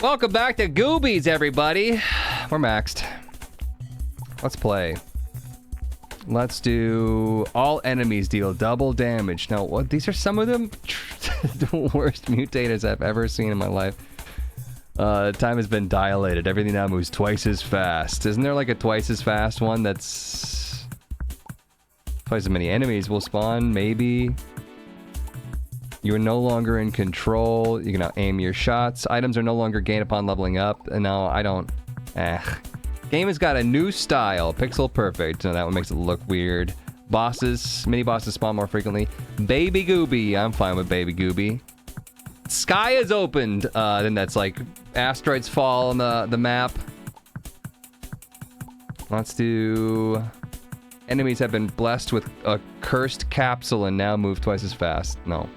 Welcome back to Goobies, everybody. We're maxed. Let's play. Let's do all enemies deal double damage. Now, what? These are some of them the worst mutators I've ever seen in my life. Time has been dilated. Everything now moves twice as fast. Isn't there like a twice as fast one that's twice as many enemies will spawn? Maybe. You are no longer in control. You can now aim your shots. Items are no longer gained upon leveling up. And now I don't... Game has got a new style. Pixel perfect. So that one makes it look weird. Bosses. Mini bosses spawn more frequently. Baby Gooby. I'm fine with Baby Gooby. Sky is opened. Then that's like asteroids fall on the map. Let's do... Enemies have been blessed with a cursed capsule and now move twice as fast. No.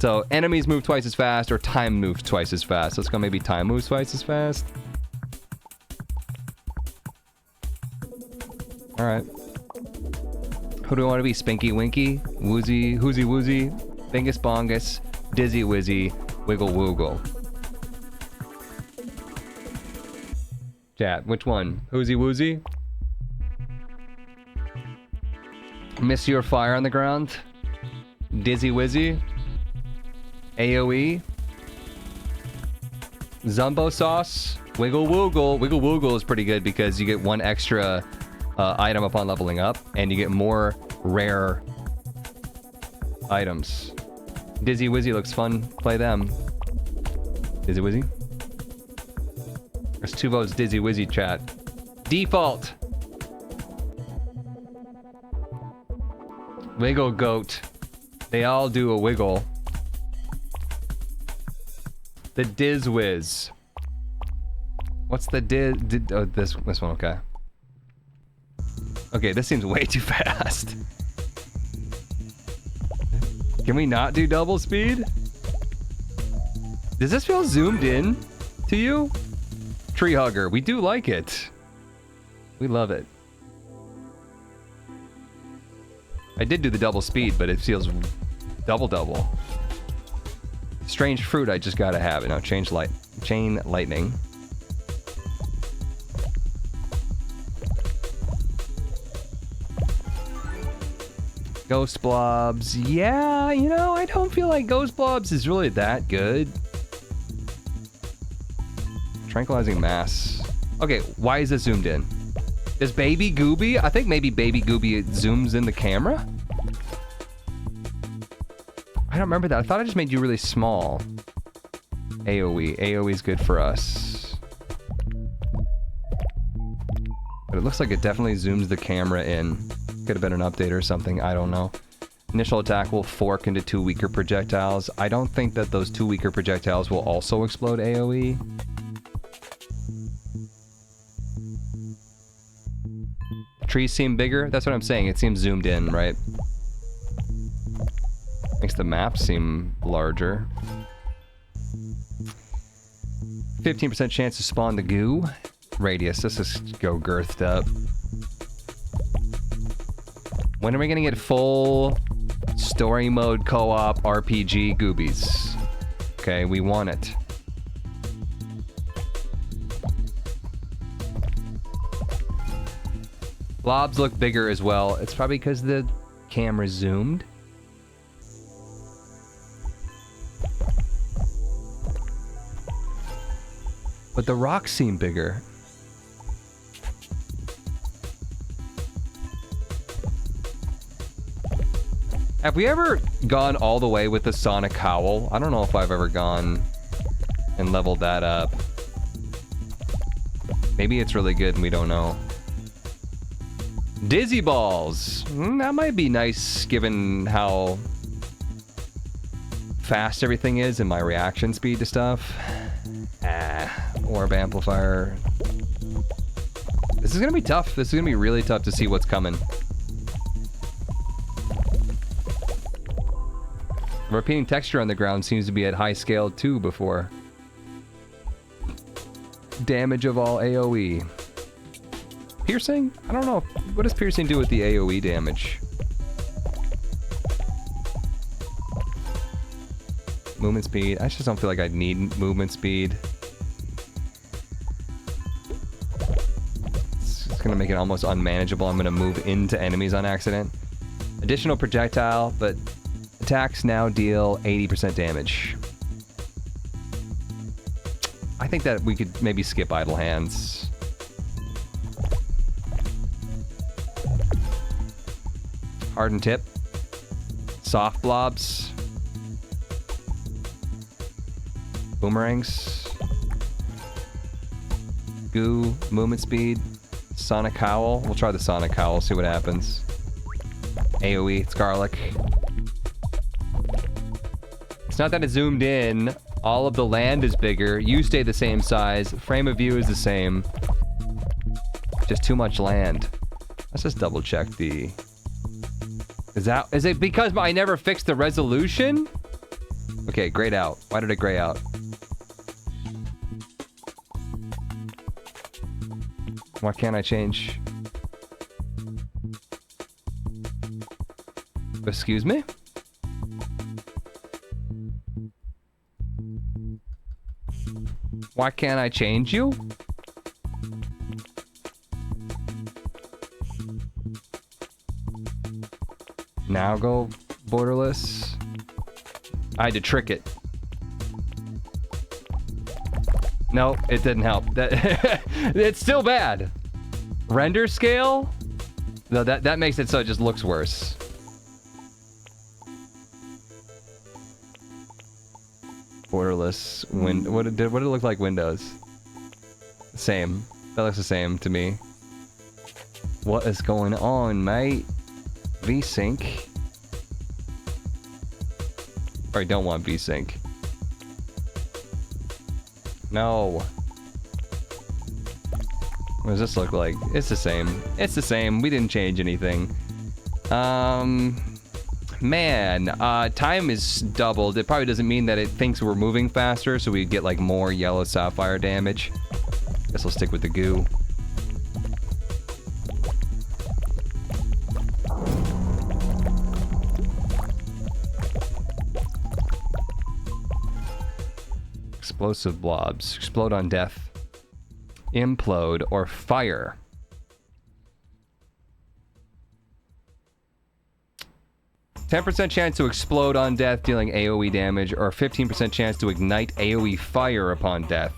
So, enemies move twice as fast, or time moves twice as fast. Let's go maybe time moves twice as fast. Alright. Who do we want to be? Spinky Winky? Woozy? Woozy Woozy? Bingus Bongus? Dizzy Wizzy? Wiggle Woogle? Chat, which one? Woozy Woozy? Miss Your Fire on the Ground? Dizzy Wizzy? AoE? Zumbo Sauce? Wiggle Woogle. Wiggle Woogle is pretty good because you get one extra item upon leveling up, and you get more rare items. Dizzy Wizzy looks fun. Play them. Dizzy Wizzy? There's 2 votes Dizzy Wizzy, chat. Default! Wiggle Goat. They all do a wiggle. The Diz Wiz. What's the oh, this one, okay. Okay, this seems way too fast. Can we not do double speed? Does this feel zoomed in to you? Tree Hugger, we do like it. We love it. I did do the double speed, but it feels double. Strange Fruit, I just gotta have it. Now, Chain Lightning. Ghost Blobs. Yeah, you know, I don't feel like Ghost Blobs is really that good. Tranquilizing Mass. Okay, why is this zoomed in? Is Baby Gooby? I think maybe Baby Gooby zooms in the camera? I don't remember that. I thought I just made you really small. AoE. AoE is good for us. But it looks like it definitely zooms the camera in. Could have been an update or something. I don't know. Initial attack will fork into 2 weaker projectiles. I don't think that those 2 weaker projectiles will also explode AoE. Trees seem bigger? That's what I'm saying. It seems zoomed in, right? Makes the map seem larger. 15% chance to spawn the goo. Radius. Let's just go girthed up. When are we gonna get full story mode co-op RPG Goobies? Okay, we want it. Blobs look bigger as well. It's probably because the camera zoomed. But the rocks seem bigger. Have we ever gone all the way with the Sonic Howl? I don't know if I've ever gone and leveled that up. Maybe it's really good and we don't know. Dizzy Balls. That might be nice given how fast everything is and my reaction speed to stuff. Orb Amplifier. This is gonna be tough. This is gonna be really tough to see what's coming. Repeating texture on the ground seems to be at high scale too before. Damage of all AoE. Piercing? I don't know. What does piercing do with the AoE damage? Movement speed. I just don't feel like I need movement speed. It's gonna make it almost unmanageable. I'm gonna move into enemies on accident. Additional projectile, but attacks now deal 80% damage. I think that we could maybe skip idle hands. Hardened tip. Soft blobs. Boomerangs. Goo. Movement speed. Sonic Howl. We'll try the Sonic Howl, see what happens. AoE. It's garlic. It's not that it zoomed in. All of the land is bigger. You stay the same size. Frame of view is the same. Just too much land. Let's just double check the... Is it because I never fixed the resolution? Okay, grayed out. Why did it gray out? Why can't I change? Excuse me? Why can't I change you? Now go borderless. I had to trick it. No, it didn't help. That it's still bad. Render scale? No, that makes it so it just looks worse. Borderless. What did it look like? Windows. Same. That looks the same to me. What is going on, mate? VSync. Or I don't want VSync. No. What does this look like? It's the same. It's the same. We didn't change anything. Man, time is doubled. It probably doesn't mean that it thinks we're moving faster, so we get like more yellow sapphire damage. Guess we'll stick with the goo. Explosive blobs. Explode on death. Implode or fire. %10 chance to explode on death, dealing AoE damage, or 15% chance to ignite AoE fire upon death.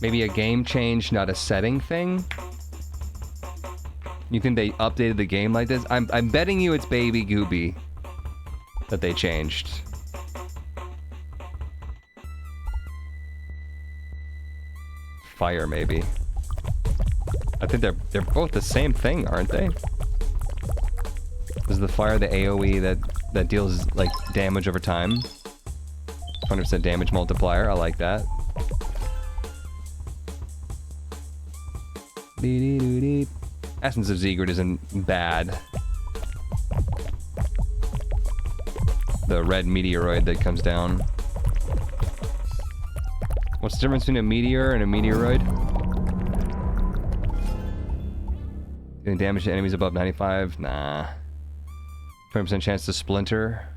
Maybe a game change, not a setting thing? You think they updated the game like this? I'm betting you it's Baby Gooby that they changed. Fire, maybe. I think they're both the same thing, aren't they? Is the fire the AoE that deals like damage over time? 100% damage multiplier. I like that. Essence of Zegrid isn't bad. The red meteoroid that comes down. What's the difference between a meteor and a meteoroid? Doing damage to enemies above 95? Nah. 20% chance to splinter.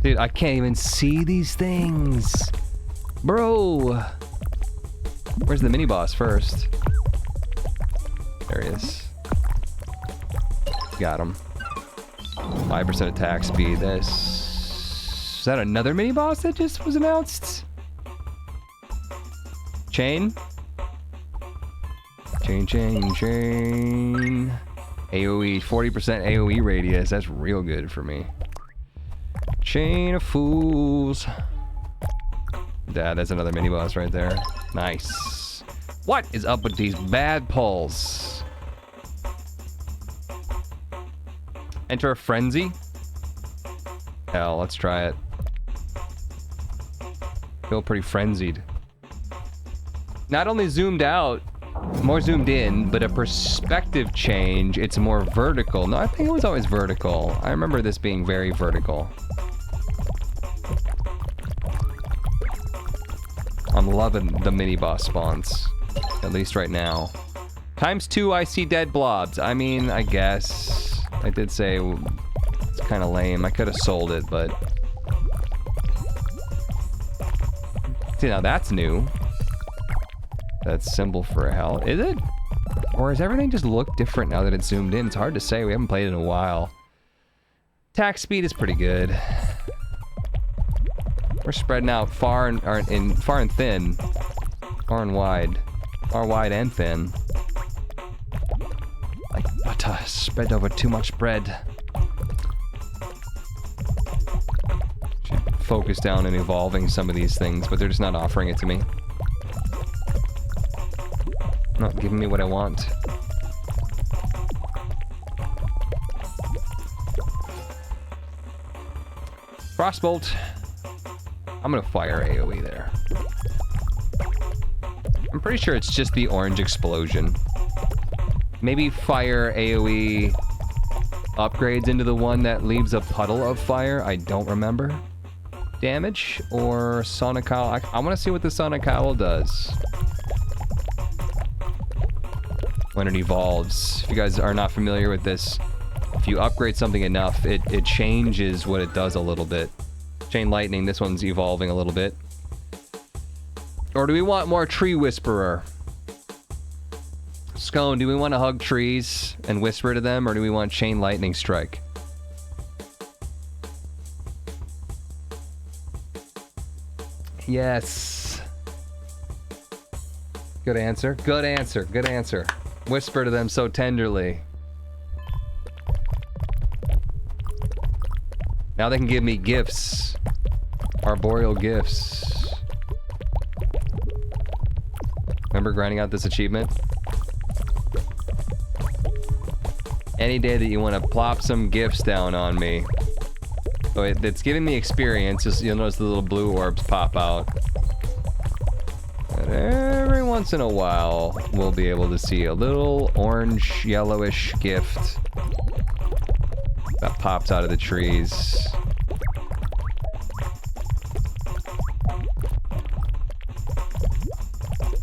Dude, I can't even see these things. Bro! Where's the mini-boss first? There he is. Got him. 5% attack speed. Is that another mini-boss that just was announced? Chain? Chain. AoE, 40% AoE radius. That's real good for me. Chain of Fools. Dad, that's another mini-boss right there. Nice. What is up with these bad pulls? Enter a frenzy? Hell, let's try it. Feel pretty frenzied. Not only zoomed out, more zoomed in, but a perspective change. It's more vertical. No, I think it was always vertical. I remember this being very vertical. I'm loving the mini boss spawns, at least right now. ×2 I see dead blobs. I mean, I guess. I did say it's kind of lame. I could have sold it, but... See, now that's new. That symbol for hell. Is it? Or does everything just look different now that it's zoomed in? It's hard to say. We haven't played it in a while. Attack speed is pretty good. We're spreading out far and thin. Far and wide. Far, wide, and thin. Like butter spread over too much bread. Should focus down on evolving some of these things, but they're just not offering it to me. Not giving me what I want. Frostbolt. I'm gonna fire AoE there. I'm pretty sure it's just the orange explosion. Maybe fire AoE upgrades into the one that leaves a puddle of fire. I don't remember. Damage or Sonic Owl. I want to see what the Sonic Owl does when it evolves. If you guys are not familiar with this, if you upgrade something enough, it changes what it does a little bit. Chain Lightning, this one's evolving a little bit. Or do we want more Tree Whisperer? Scone, do we want to hug trees and whisper to them, or do we want Chain Lightning Strike? Yes. Good answer. Good answer. Good answer. Whisper to them so tenderly. Now they can give me gifts. Arboreal gifts. Remember grinding out this achievement? Any day that you want to plop some gifts down on me. So it's giving me experience. Just, you'll notice the little blue orbs pop out. And every once in a while, we'll be able to see a little orange, yellowish gift that pops out of the trees.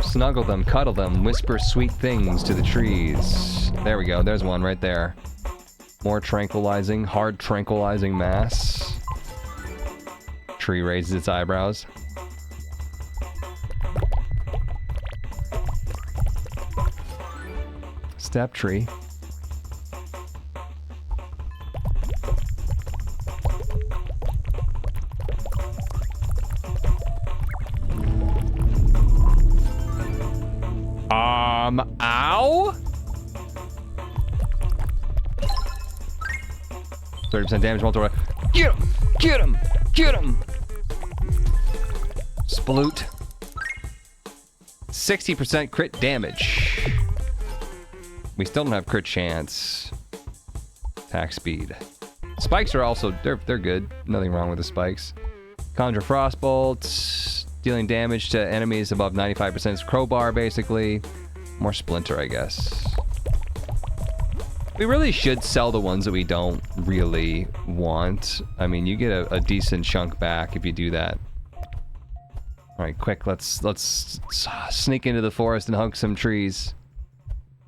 Snuggle them, cuddle them, whisper sweet things to the trees. There we go, there's one right there. More tranquilizing, hard tranquilizing mass. Tree raises its eyebrows. Step tree. Ow? 30% damage multiplier. Get him! Get him! Get him! Sploot. 60% crit damage. We still don't have crit chance. Attack speed. Spikes are also, they're good. Nothing wrong with the spikes. Conjure Frostbolt. Dealing damage to enemies above 95%. Crowbar, basically. More Splinter, I guess. We really should sell the ones that we don't really want. I mean, you get a decent chunk back if you do that. Alright, quick, let's sneak into the forest and hug some trees.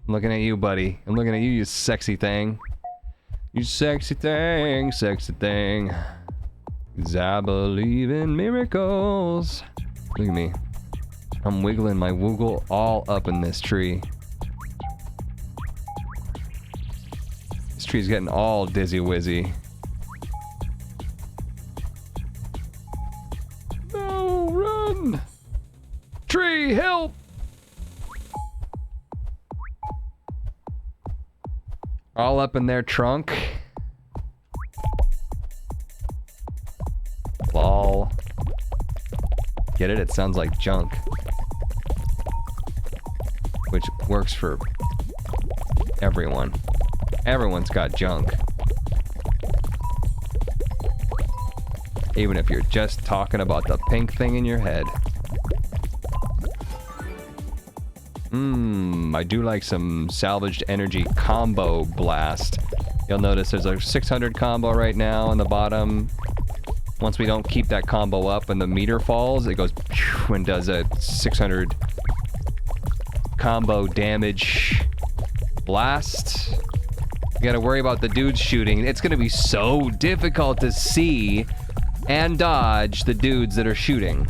I'm looking at you, buddy. I'm looking at you, you sexy thing. You sexy thing, sexy thing. 'Cause I believe in miracles. Look at me. I'm wiggling my woogle all up in this tree. This tree's getting all dizzy-wizzy. No, run! Tree, help! All up in their trunk. Lol. Get it? It sounds like junk. Which works for everyone. Everyone's got junk. Even if you're just talking about the pink thing in your head. I do like some salvaged energy combo blast. You'll notice there's a 600 combo right now on the bottom. Once we don't keep that combo up and the meter falls, it goes and does a 600 combo damage Blast. You gotta worry about the dudes shooting. It's gonna be so difficult to see and dodge the dudes that are shooting.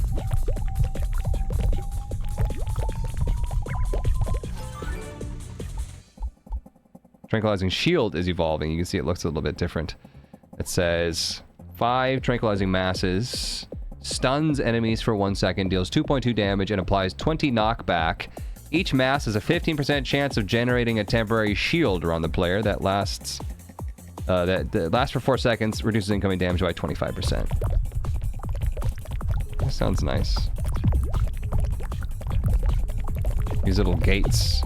Tranquilizing shield is evolving. You can see it looks a little bit different. It says 5 tranquilizing masses, stuns enemies for 1 second, deals 2.2 damage, and applies 20 knockback. Each mass has a 15% chance of generating a temporary shield around the player that lasts that lasts for 4 seconds, reduces incoming damage by 25%. That sounds nice. These little gates.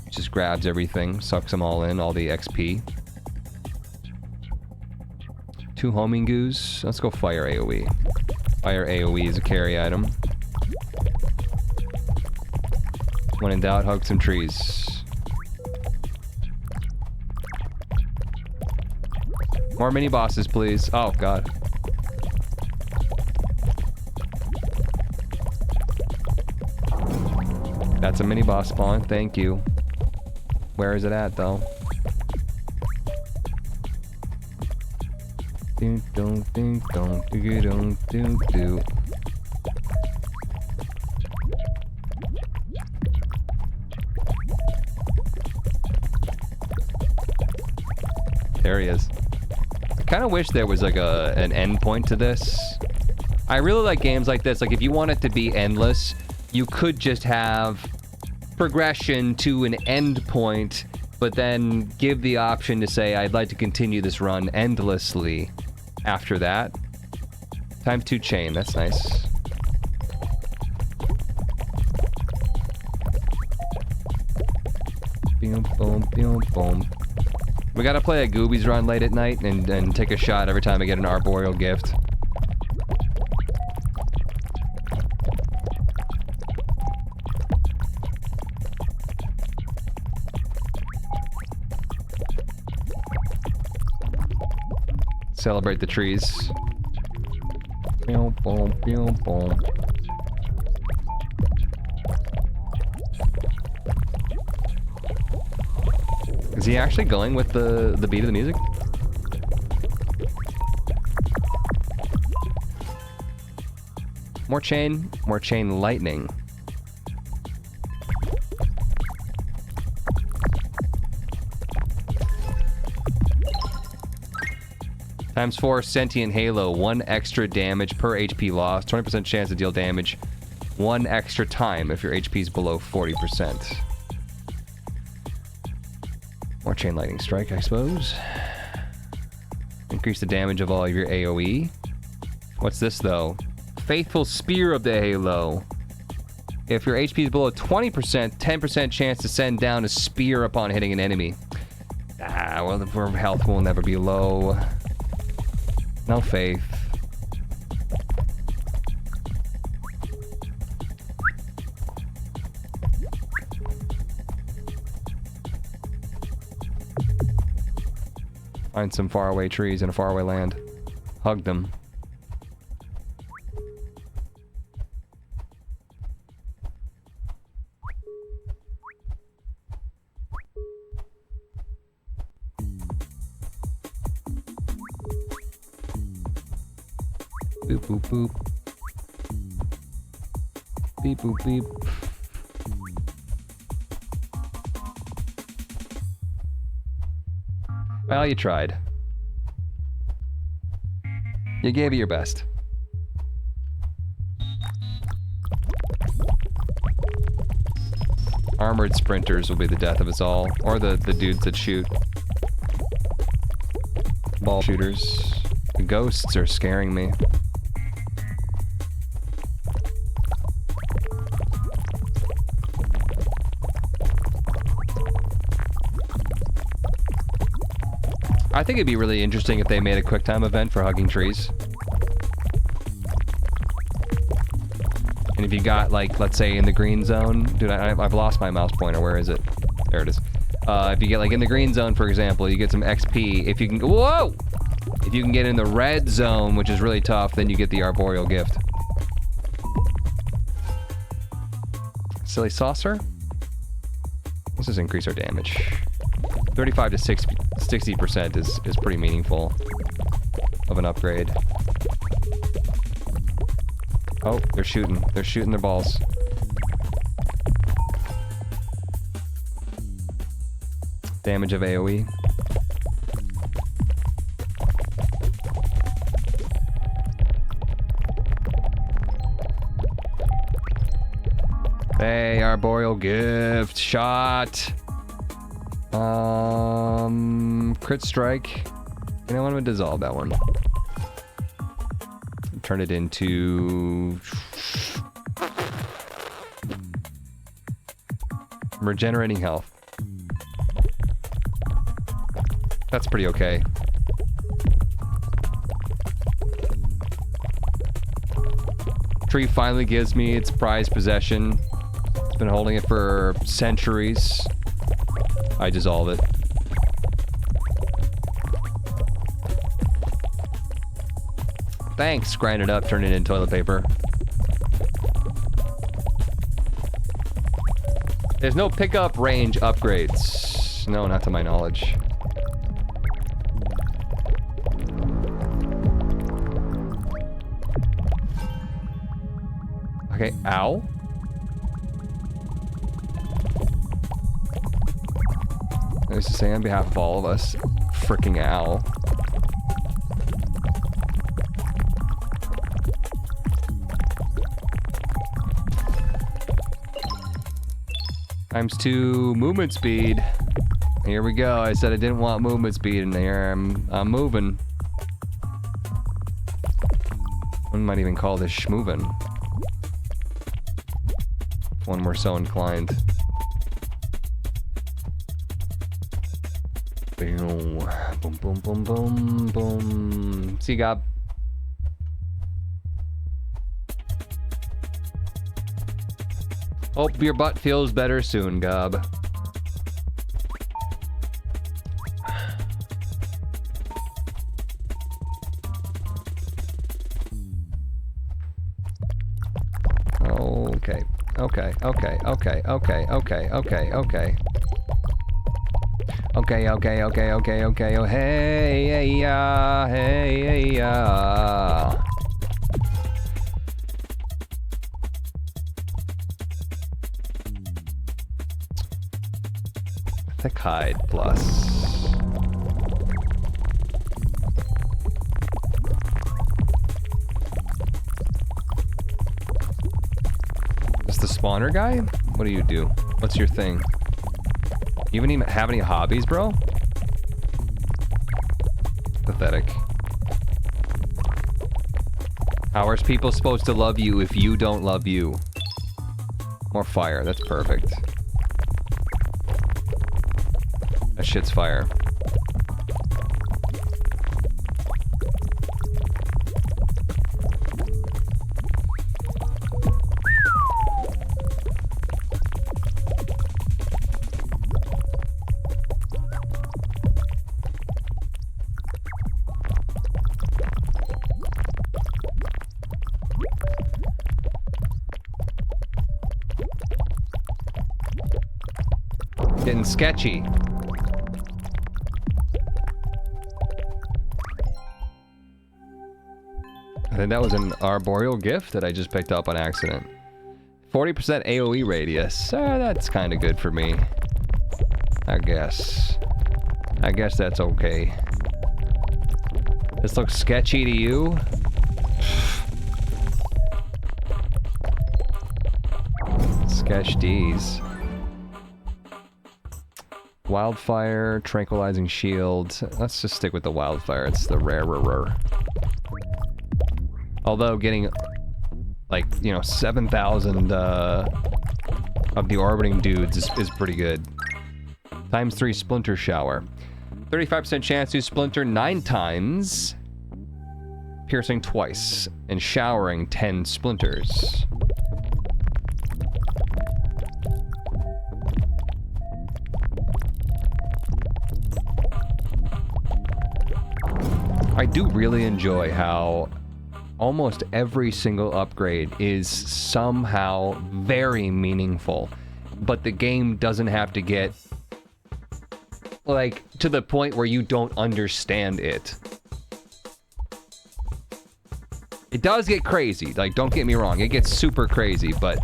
Just grabs everything, sucks them all in, all the XP. 2 homing goos. Let's go fire AoE. Fire AoE is a carry item. When in doubt, hug some trees. More mini bosses, please. Oh, God. That's a mini boss spawn. Thank you. Where is it at, though? There he is. I kind of wish there was like an end point to this. I really like games like this. Like if you want it to be endless, you could just have progression to an end point, but then give the option to say, I'd like to continue this run endlessly after that. Times 2 chain, that's nice. Boom, boom, boom, boom. We gotta play a Goobies run late at night and take a shot every time I get an arboreal gift. Celebrate the trees. Boom, boom, boom, boom. Is he actually going with the beat of the music? More chain lightning. Times 4 sentient halo, 1 extra damage per HP loss, 20% chance to deal damage 1 extra time if your HP is below 40%. More chain lightning strike, I suppose. Increase the damage of all of your AoE. What's this though? Faithful spear of the halo. If your HP is below 20%, 10% chance to send down a spear upon hitting an enemy. Ah, well, the health will never be low. No faith. Find some faraway trees in a faraway land. Hug them. Boop, boop, boop. Beep, boop, beep. Well, you tried. You gave it your best. Armored sprinters will be the death of us all. Or the dudes that shoot. Ball shooters. The ghosts are scaring me. I think it'd be really interesting if they made a quick time event for hugging trees. And if you got, like, let's say in the green zone... Dude, I've lost my mouse pointer. Where is it? There it is. If you get, like, in the green zone, for example, you get some XP. If you can... Whoa! If you can get in the red zone, which is really tough, then you get the arboreal gift. Silly saucer? Let's just increase our damage. 35 to 60% is pretty meaningful of an upgrade. Oh, they're shooting. They're shooting their balls. Damage of AoE. Hey, Arboreal Gift. Shot. Crit strike. You know what? I'm gonna dissolve that one. Turn it into... regenerating health. That's pretty okay. Tree finally gives me its prized possession. It's been holding it for centuries. I dissolve it. Thanks, grind it up, turn it into toilet paper. There's no pickup range upgrades. No, not to my knowledge. Okay, ow. I used to say on behalf of all of us, freaking ow. Times 2 movement speed. Here we go. I said I didn't want movement speed in there. I'm moving. One might even call this schmovin'. One we're so inclined. Boom, boom, boom, boom, boom, boom. See, Gob. Hope your butt feels better soon, Gob. Okay. Okay, okay, okay, okay, okay, okay, okay. Okay, okay, okay, okay, okay, oh, hey, hey, yeah, hey, hey, yeah. Thick hide plus. Is the spawner guy? What do you do? What's your thing? You even have any hobbies, bro? Pathetic. How are people supposed to love you if you don't love you? More fire, that's perfect. That shit's fire. Getting sketchy. I think that was an arboreal gift that I just picked up on accident. 40% AoE radius. That's kind of good for me. I guess. I guess that's okay. This looks sketchy to you? Sketch D's. Wildfire, tranquilizing shield. Let's just stick with the wildfire. It's the rarer. Although getting, like, you know, 7,000 of the orbiting dudes is pretty good. Times 3 splinter shower. 35% chance to splinter 9 times. Piercing twice. And showering 10 splinters. I do really enjoy how almost every single upgrade is somehow very meaningful. but the game doesn't have to get like to the point where you don't understand it. It does get crazy, like, don't get me wrong, it gets super crazy, but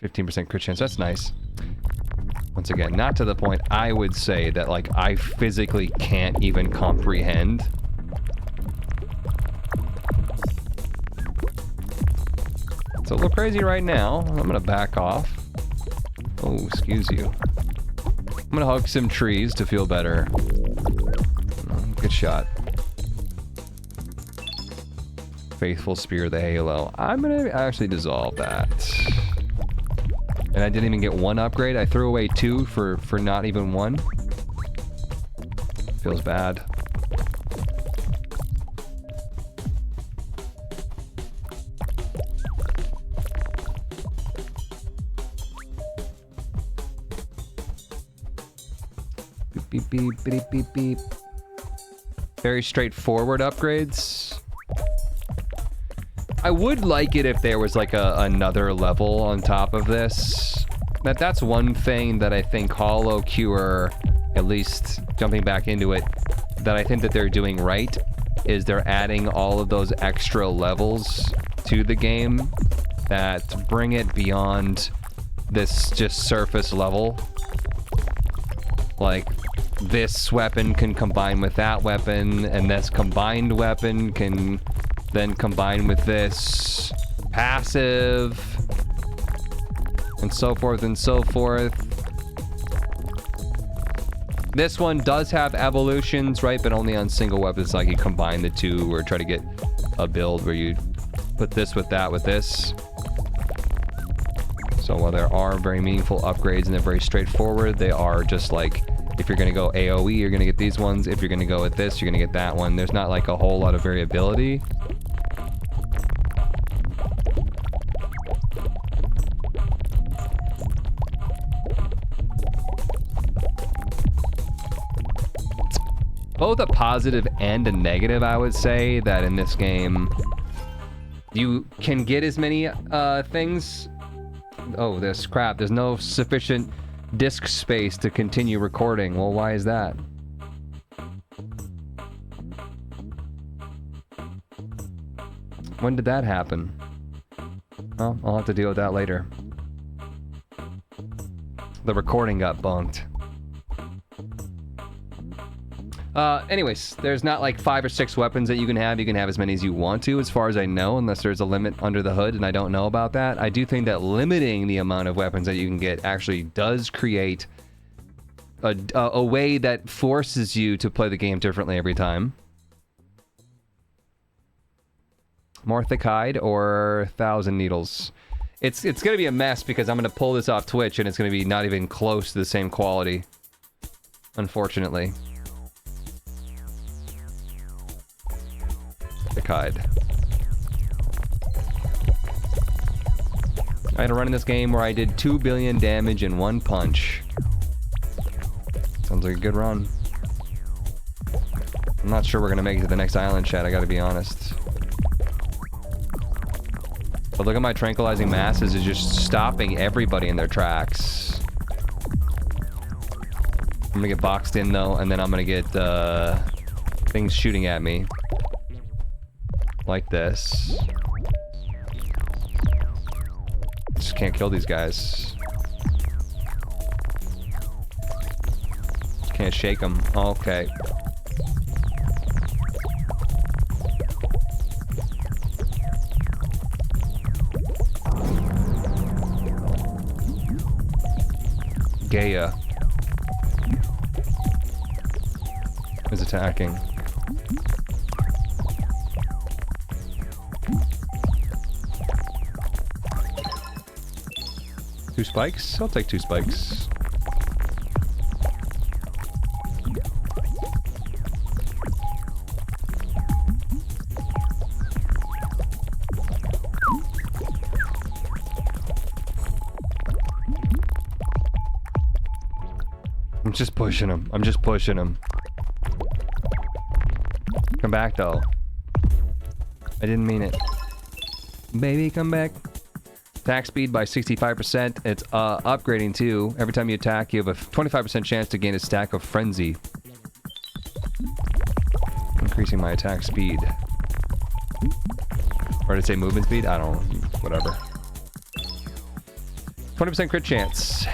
15% crit chance, that's nice. Once again, not to the point I would say that, like, I physically can't even comprehend. It's a little crazy right now. I'm gonna back off. Oh, excuse you. I'm gonna hug some trees to feel better. Good shot. Faithful Spear of the Halo. I'm gonna actually dissolve that. And I didn't even get one upgrade. I threw away 2 for not even 1. Feels bad. Beep, beep, beep, beep, beep, beep. Very straightforward upgrades. I would like it if there was like another level on top of this. That's one thing that I think Hollow Cure, at least jumping back into it, that I think that they're doing right, is they're adding all of those extra levels to the game that bring it beyond this just surface level. Like, this weapon can combine with that weapon, and this combined weapon can then combine with this passive, and so forth and so forth. This one does have evolutions, right? But only on single weapons, like you combine the two or try to get a build where you put this with that with this. So while there are very meaningful upgrades and they're very straightforward, they are just like, if you're going to go AoE, you're going to get these ones. If you're going to go with this, you're going to get that one. There's not like a whole lot of variability. Both a positive and a negative, I would say, that in this game, you can get as many things. Oh, this crap. There's no sufficient disk space to continue recording. Well, why is that? When did that happen? Well, I'll have to deal with that later. The recording got bunked. Anyways, there's not like 5 or 6 weapons that you can have. You can have as many as you want to, as far as I know, unless there's a limit under the hood, and I don't know about that. I do think that limiting the amount of weapons that you can get actually does create a way that forces you to play the game differently every time. Morthicide or 1,000 Needles. It's gonna be a mess because I'm gonna pull this off Twitch and it's gonna be not even close to the same quality, unfortunately. Morthicide. I had a run in this game where I did 2 billion damage in 1 punch. Sounds like a good run. I'm not sure we're gonna make it to the next island, chat, I gotta be honest. But look at my tranquilizing masses is just stopping everybody in their tracks. I'm gonna get boxed in though, and then I'm gonna get things shooting at me. Like this. Just can't kill these guys. Just can't shake them. Okay. Gaia is attacking. Two spikes? I'll take 2 spikes. I'm just pushing him. I'm just pushing him. Come back, though. I didn't mean it. Baby, come back. Attack speed by 65%. It's upgrading too. Every time you attack, you have a 25% chance to gain a stack of Frenzy. Increasing my attack speed. Or did it say movement speed? I don't know. Whatever. 20% crit chance.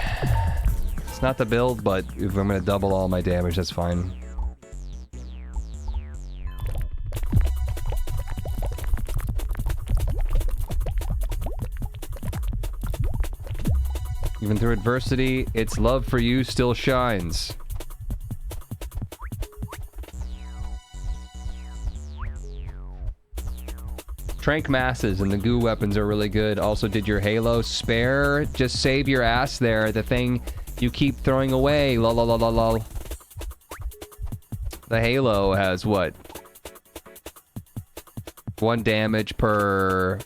It's not the build, but if I'm going to double all my damage, that's fine. Even through adversity, its love for you still shines. Trank masses and the goo weapons are really good. Also, did your Halo spare? Just save your ass there. The thing you keep throwing away. Lol, lol, lol, lol, lol. The Halo has what? 1 damage per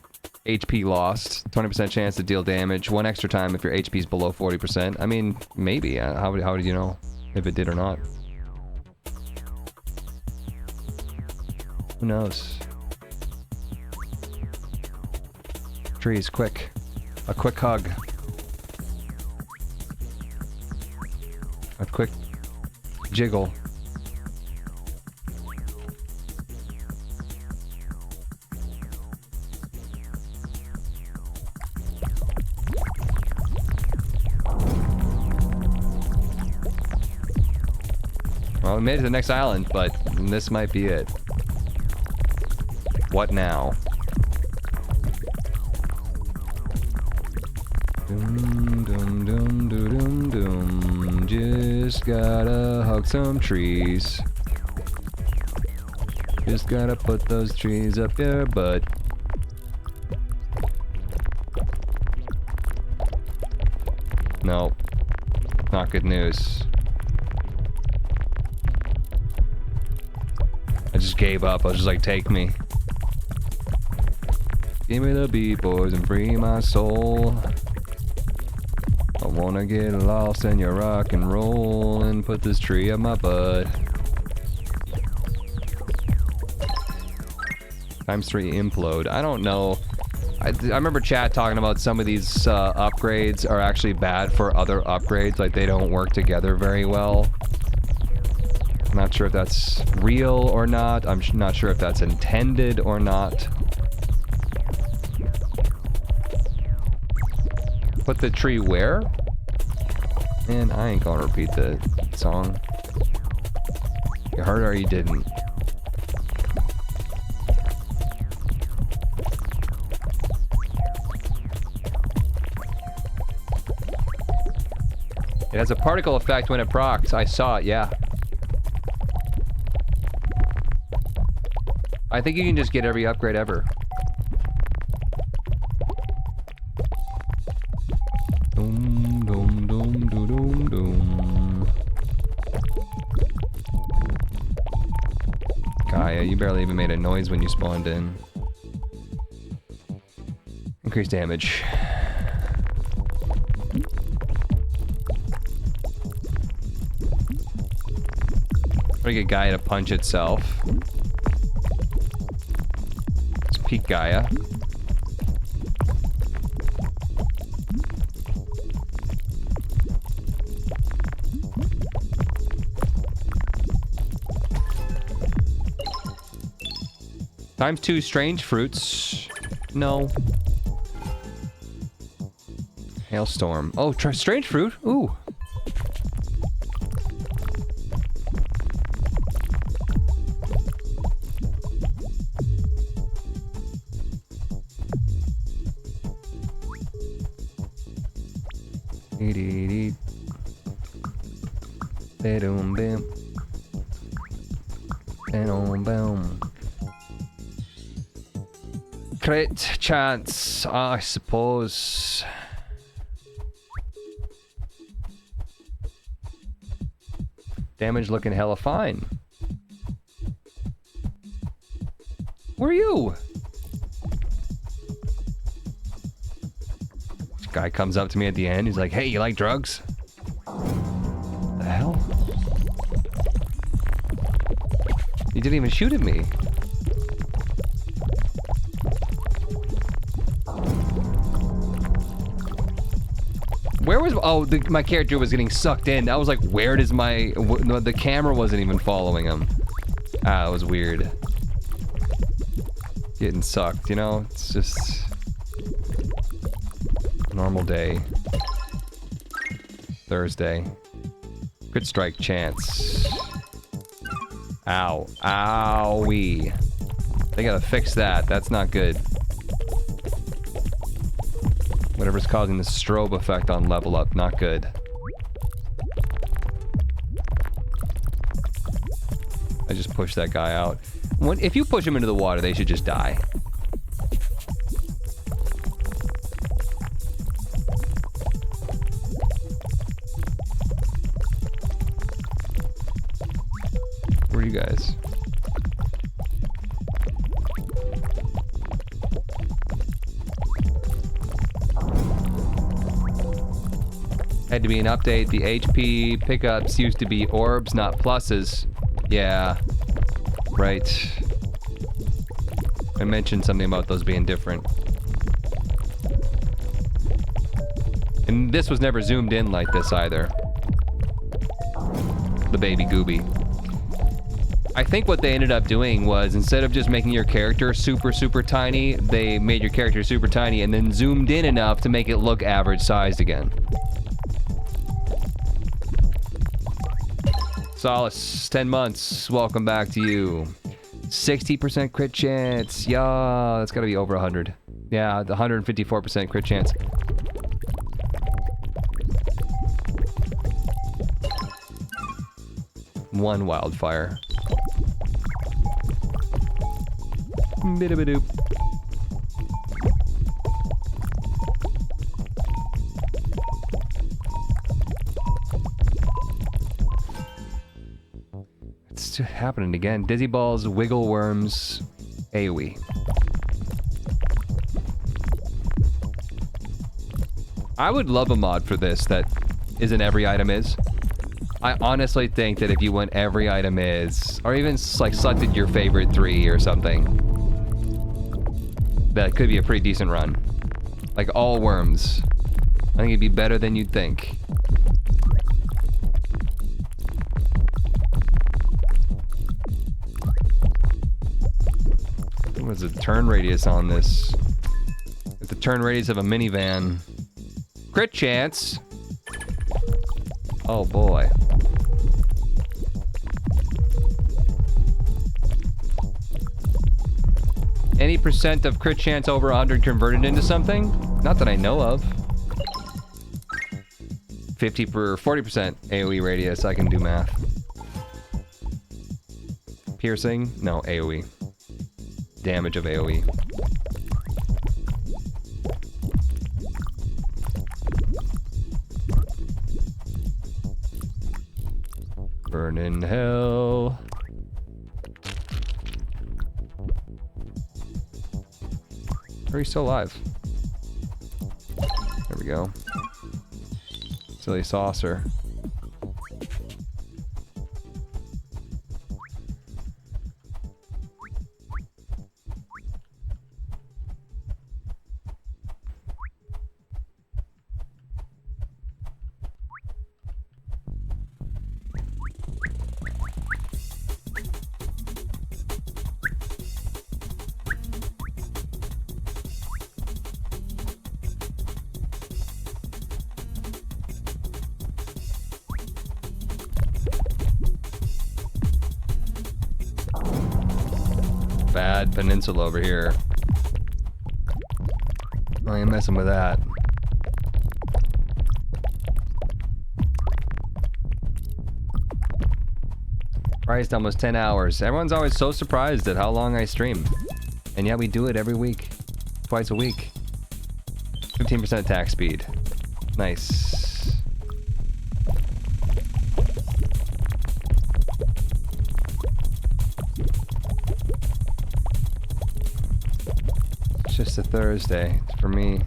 HP lost. 20% chance to deal damage. 1 extra time if your HP is below 40%. I mean, maybe. How did you know if it did or not? Who knows? Trees, quick. A quick hug. A quick jiggle. Well, we made it to the next island, but this might be it. What now? Doom, doom, doom, doom, doom, doom. Just gotta hug some trees. Just gotta put those trees up your butt. No. Not good news. I just gave up. I was just like, take me. Give me the beat, boys, and free my soul. I wanna get lost in your rock and roll and put this tree up my butt. ×3 implode. I don't know. I remember chat talking about some of these upgrades are actually bad for other upgrades. Like, they don't work together very well. I'm not sure if that's real or not. I'm not sure if that's intended or not. Put the tree where? Man, I ain't gonna repeat the song. You heard it or you didn't. It has a particle effect when it procs. I saw it, yeah. I think you can just get every upgrade ever. Doom, doom, doom, doom, doom, doom. Gaia, you barely even made a noise when you spawned in. Increased damage. Try to get Gaia to punch itself. Let's peek Gaia. ×2 strange fruits. No. Hailstorm. Oh, strange fruit. Ooh. Boom, boom. Boom, boom. Crit chance, I suppose. Damage looking hella fine. Where are you? This guy comes up to me at the end. He's like, hey, you like drugs? The hell? He didn't even shoot at me. Oh, my character was getting sucked in. I was like, where does my... No, the camera wasn't even following him. Ah, it was weird. Getting sucked, you know? It's just... normal day. Thursday. Crit strike chance. Ow. Owie. They gotta fix that. That's not good. Whatever's causing the strobe effect on level up, not good. I just pushed that guy out. If you push him into the water, they should just die. Where are you guys? Had to be an update. The HP pickups used to be orbs, not pluses. Yeah. Right. I mentioned something about those being different. And this was never zoomed in like this either. The baby Goobie. I think what they ended up doing was, instead of just making your character super, super tiny, they made your character super tiny and then zoomed in enough to make it look average sized again. Solace, 10 months, welcome back to you. 60% crit chance, yeah, that's gotta be over 100. Yeah, the 154% crit chance. One wildfire. Bida-ba-doop. It's happening again. Dizzy balls, wiggle worms, AoE. I would love a mod for this that isn't every item is. I honestly think that if you went every item is, or even like selected your favorite 3 or something, that could be a pretty decent run. Like all worms. I think it'd be better than you'd think. What's the turn radius on this? It's the turn radius of a minivan. Crit chance. Oh boy. Any percent of crit chance over 100 converted into something? Not that I know of. 40% AoE radius, I can do math. Piercing? No, AoE. Damage of AoE. Burn in hell. Are you still alive? There we go. Silly saucer. Bad peninsula over here. I ain't messing with that. Christ, almost 10 hours. Everyone's always so surprised at how long I stream. And yet we do it every week. Twice a week. 15% attack speed. Nice. Just a Thursday for me.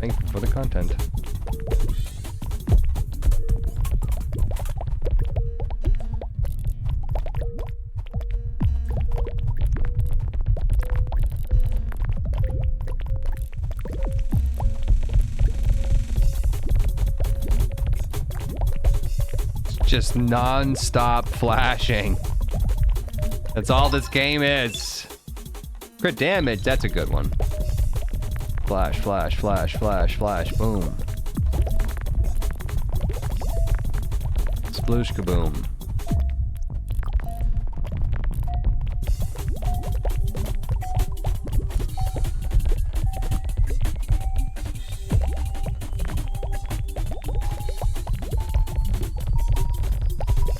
Thank you for the content. Just non-stop flashing. That's all this game is. Crit damage, that's a good one. Flash, flash, flash, flash, flash, boom. Sploosh kaboom.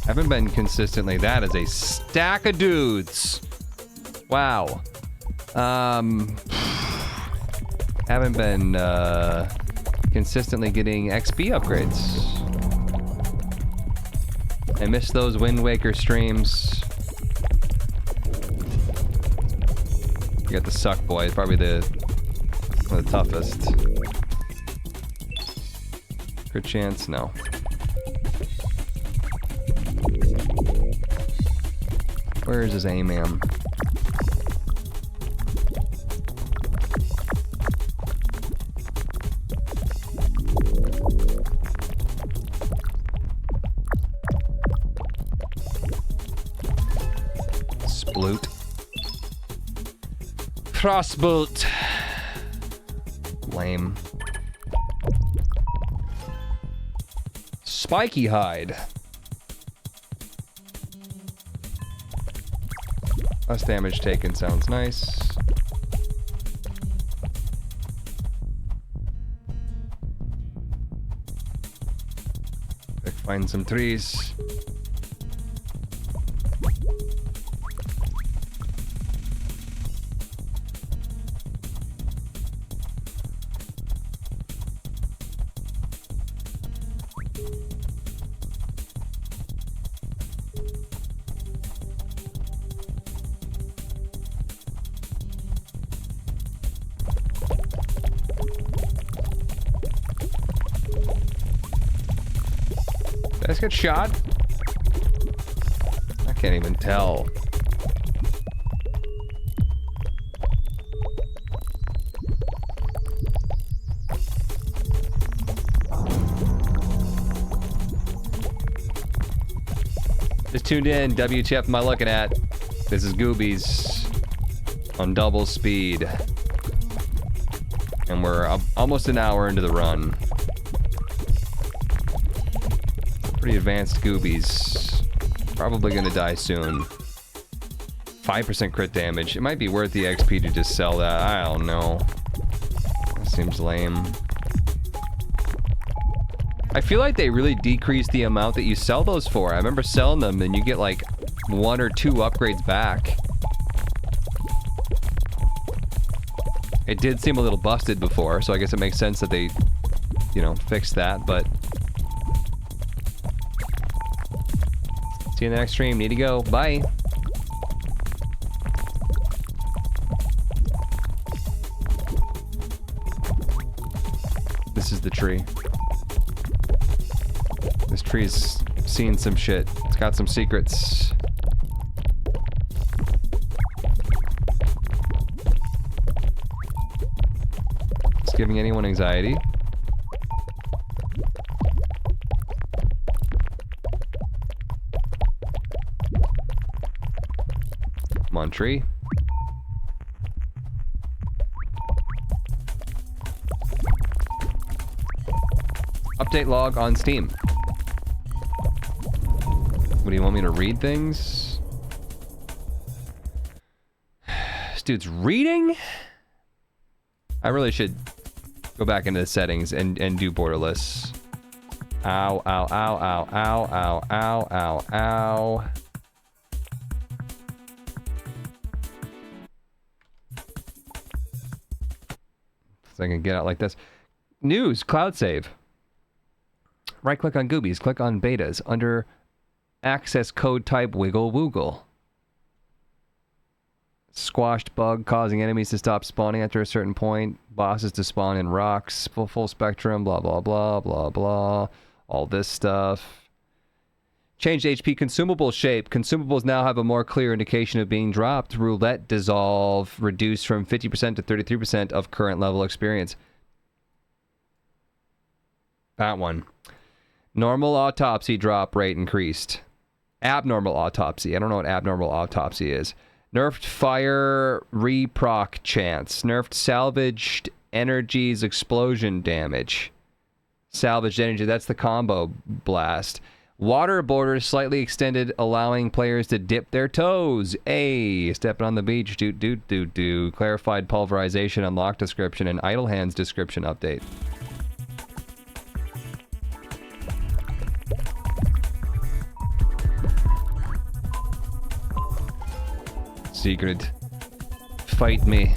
Haven't been consistently. That is a stack of dudes. Wow. Haven't been consistently getting XP upgrades. I miss those Wind Waker streams. You got the Suck Boy, probably one of the toughest. Crit chance, no. Where is his aim, Sploot. Crossbolt. Lame. Spiky hide. Less damage taken sounds nice. Find some trees. Did I just get shot? I can't even tell. Just tuned in. WTF am I looking at? This is Goobies on double speed. And we're almost an hour into the run. Pretty advanced Goobies. Probably gonna die soon. 5% crit damage. It might be worth the XP to just sell that. I don't know. That seems lame. I feel like they really decreased the amount that you sell those for. I remember selling them and you get like 1 or 2 upgrades back. It did seem a little busted before, so I guess it makes sense that they, you know, fixed that, but... See you in the next stream. Need to go. Bye. This is the tree. This tree's seen some shit. It's got some secrets. It's giving anyone anxiety. Come on, tree. Update log on Steam. What do you want me to read things? This dude's reading? I really should go back into the settings and do borderless. Ow, ow, ow, ow, ow, ow, ow, ow, ow. So I can get out like this. News, cloud save. Right click on Goobies, click on betas. Under access code type wiggle woogle. Squashed bug causing enemies to stop spawning after a certain point. Bosses to spawn in rocks. Full spectrum. Blah, blah, blah, blah, blah. All this stuff. Changed HP consumable shape. Consumables now have a more clear indication of being dropped. Roulette dissolve reduced from 50% to 33% of current level experience. That one. Normal autopsy drop rate increased. Abnormal autopsy. I don't know what abnormal autopsy is. Nerfed fire reproc chance. Nerfed salvaged energies explosion damage. Salvaged energy. That's the combo blast. Water borders slightly extended, allowing players to dip their toes. Hey, stepping on the beach. Do. Clarified pulverization unlock description and idle hands description update. Secret. Fight me.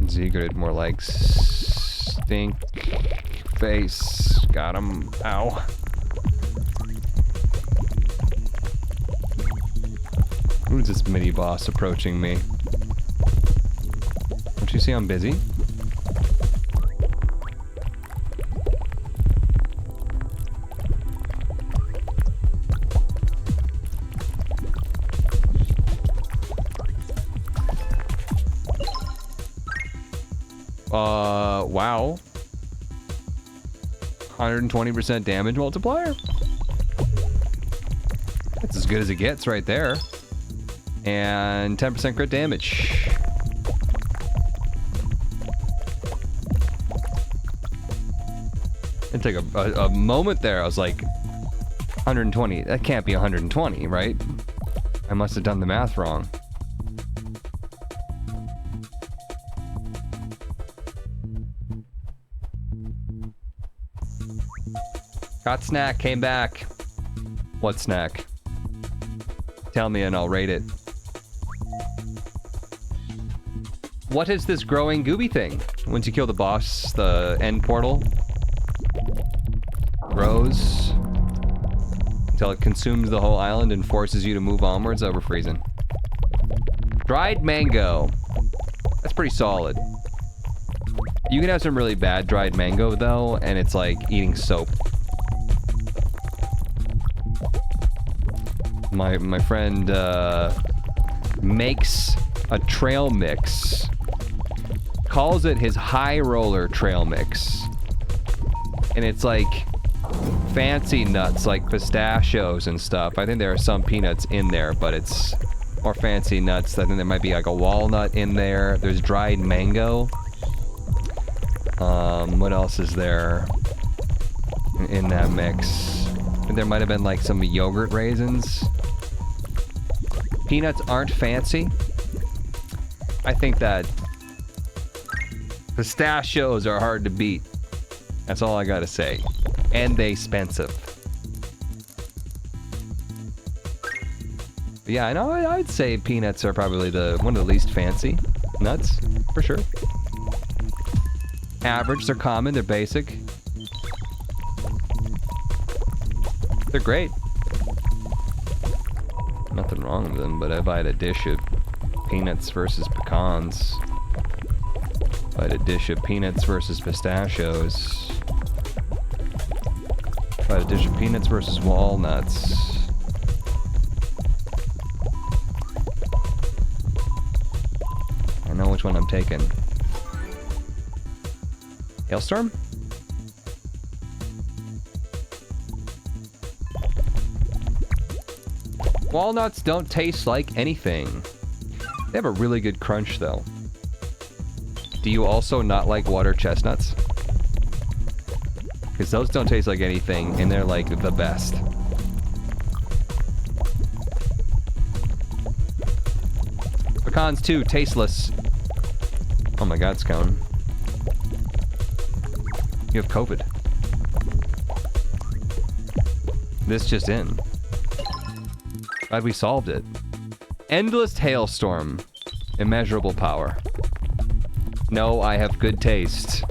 Secret, more like stink face. Got him. Ow. Who's this mini boss approaching me? Don't you see I'm busy? Wow. 120% damage multiplier? That's as good as it gets right there. And 10% crit damage. It took a moment there. I was like, 120. That can't be 120, right? I must have done the math wrong. Got snack, came back. What snack? Tell me and I'll rate it. What is this growing gooby thing? Once you kill the boss, the end portal grows until it consumes the whole island and forces you to move onwards over freezing. Dried mango. That's pretty solid. You can have some really bad dried mango though, and it's like eating soap. My friend makes a trail mix. Calls it his high roller trail mix. And it's like fancy nuts like pistachios and stuff. I think there are some peanuts in there, but it's more fancy nuts. I think there might be like a walnut in there. There's dried mango. What else is there in that mix? And there might have been like some yogurt raisins. Peanuts aren't fancy. I think that pistachios are hard to beat. That's all I gotta say. And they expensive. But yeah, I know. I'd say peanuts are probably one of the least fancy nuts, for sure. Average, they're common, they're basic. They're great. Nothing wrong with them, but if I had a dish of peanuts versus pecans, if I had a dish of peanuts versus pistachios, if I had a dish of peanuts versus walnuts, I know which one I'm taking. Hailstorm? Walnuts don't taste like anything. They have a really good crunch, though. Do you also not like water chestnuts? Because those don't taste like anything, and they're like the best. Pecans too, tasteless. Oh my god, Scone. You have COVID. this just in. Glad we solved it. Endless hailstorm. Immeasurable power. No, I have good taste.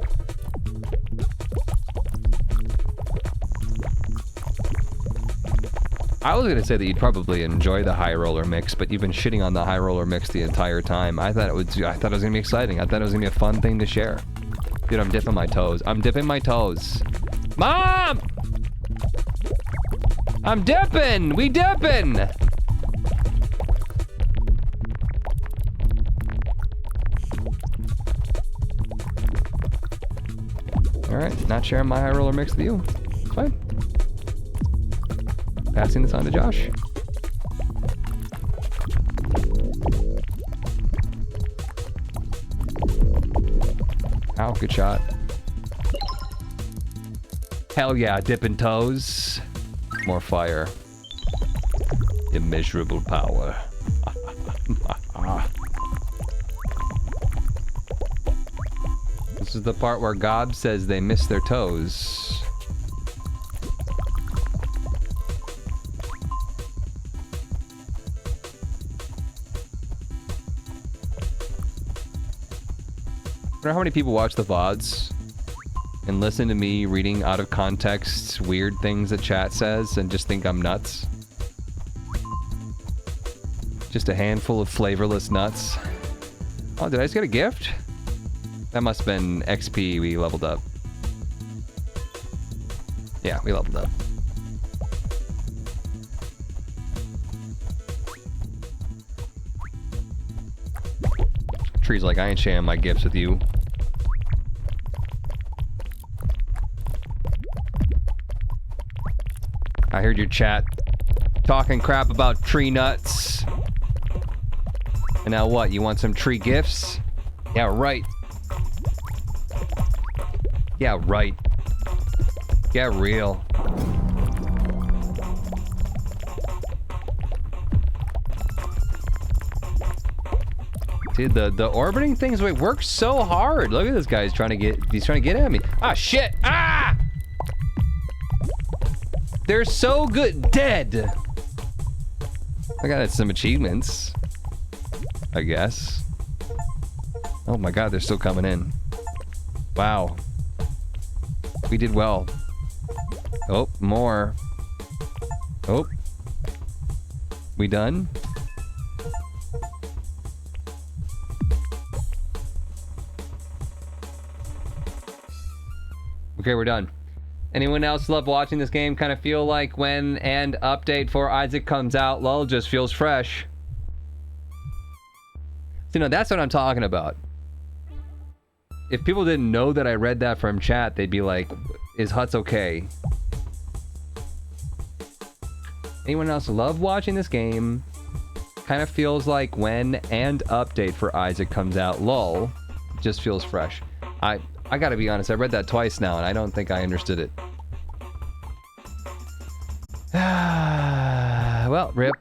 I was gonna say that you'd probably enjoy the high roller mix, but you've been shitting on the high roller mix the entire time. I thought it was gonna be exciting. I thought it was gonna be a fun thing to share. Dude, I'm dipping my toes. I'm dipping my toes. Mom! I'm dipping! We dipping! Alright, not sharing my high roller mix with you. It's fine. Passing this on to Josh. Ow, good shot. Hell yeah, dipping toes. More fire. Immeasurable power. This is the part where Gob says they miss their toes. I wonder how many people watch the VODs and listen to me reading out of context weird things that chat says and just think I'm nuts. Just a handful of flavorless nuts. Oh, did I just get a gift? That must have been XP we leveled up. Yeah, we leveled up. Tree's like, I ain't sharing my gifts with you. I heard your chat talking crap about tree nuts. And now what? You want some tree gifts? Yeah, right. Yeah, right. Yeah, real. Dude, the orbiting things work so hard. Look at this guy. He's trying to get at me. Ah, shit. Ah! They're so good. Dead. I got some achievements, I guess. Oh my god, they're still coming in. Wow. We did well. Oh, more. Oh. We done? Okay, we're done. Anyone else love watching this game? Kind of feel like when and update for Isaac comes out, lol, just feels fresh. So, no, that's what I'm talking about. If people didn't know that I read that from chat, they'd be like, is Huts okay? Anyone else love watching this game? Kind of feels like when and update for Isaac comes out, lol, just feels fresh. I gotta be honest, I read that twice now, and I don't think I understood it. Well, rip.